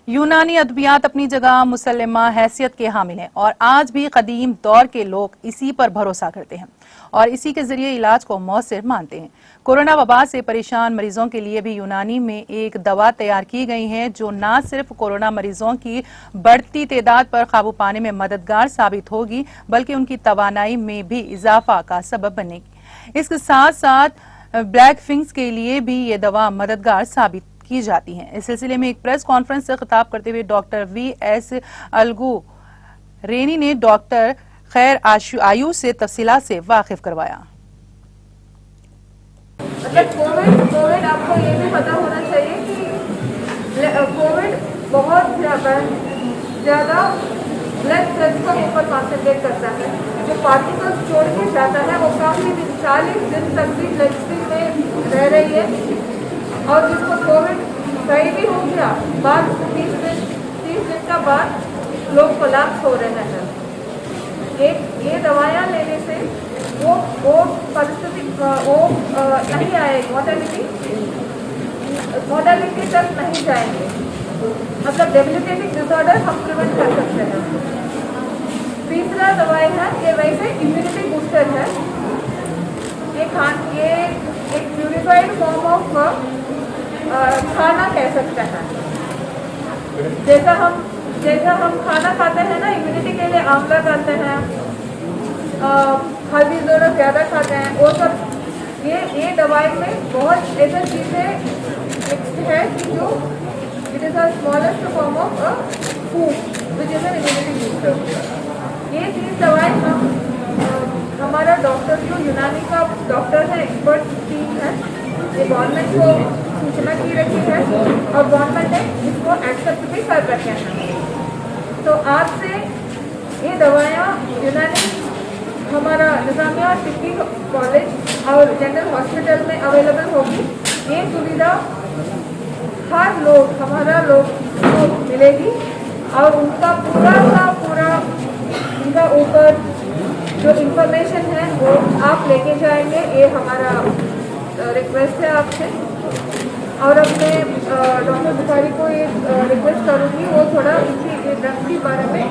यूनानी अद्वियात अपनी जगह मुसल्लमा हैसियत के हामिल हैं और आज भी कदीम दौर के लोग इसी पर भरोसा करते हैं और इसी के जरिए इलाज को मौसर मानते हैं। कोरोना वबा से परेशान मरीजों के लिए भी यूनानी में एक दवा तैयार की गई है जो न सिर्फ कोरोना मरीजों की बढ़ती तादाद पर काबू पाने में मददगार साबित होगी बल्कि उनकी तवानाई में भी इजाफा का सबब बनेगी। इसके साथ साथ ब्लैक फिंग्स के लिए भी ये दवा मददगार साबित की जाती हैं। इस सिलसिले में एक प्रेस कॉन्फ्रेंस से खिताब करते हुए डॉक्टर वी.एस. अलगू रेनी ने डॉक्टर खैर आयु से तफसीलात से वाकिफ करवाया। मतलब कोविड आपको ये भी पता होना चाहिए कि कोविड बहुत ज्यादा ब्लड सेल्स को ऊपर कॉन्सेंट्रेट करता है। जो पार्टिकल्स छोड़ के जाता है वो काफी दिन 40 दिन तक भी ब्लड स्ट्रीम में रह रही है और जिसको कोविड सही भी हो गया बाद 30 दिन का बाद लोग कोलैप्स हो रहे हैं। ये दवाइयाँ लेने से वो परिस्थिति वो नहीं आएगी, मोर्टेलिटी तक नहीं जाएंगे। मतलब डेबिलिटेटिंग डिसऑर्डर हम प्रिवेंट कर सकते हैं। तीसरा दवाई है ये वैसे इम्यूनिटी बूस्टर है। ये एक प्यूरिफाइड फॉर्म ऑफ खाना कह सकते हैं। जैसा हम खाना खाते हैं ना, इम्यूनिटी के लिए आंवला खाते हैं, हल्दी ज़रूरत ज़्यादा खाते हैं, वो सब ये दवाई में बहुत ऐसा चीज़ें मिक्स्ड है कि जो it is a smallest form of food which is an immunity booster. ये चीज़ दवाई हमारा डॉक्टर जो यूनानी का डॉक्टर है, एक्सपर्ट टीम है, ये गवर्नमेंट को सूचना की रखी है और गवर्नमेंट ने इसको एक्सेप्ट भी कर रखे हैं। तो आज से ये दवाइयाँ यूनानी हमारा निजामिया टिब्बी कॉलेज और जनरल हॉस्पिटल में अवेलेबल होगी। ये सुविधा हर लोग हमारा लोग को मिलेगी और उनका पूरा का पूरा उनका ऊपर जो इंफॉर्मेशन है वो आप लेके जाएंगे। ये हमारा रिक्वेस्ट है आपसे। और अब मैं डॉक्टर बुखारी को ये रिक्वेस्ट करूँगी वो थोड़ा इसी ड्रग्स के बारे में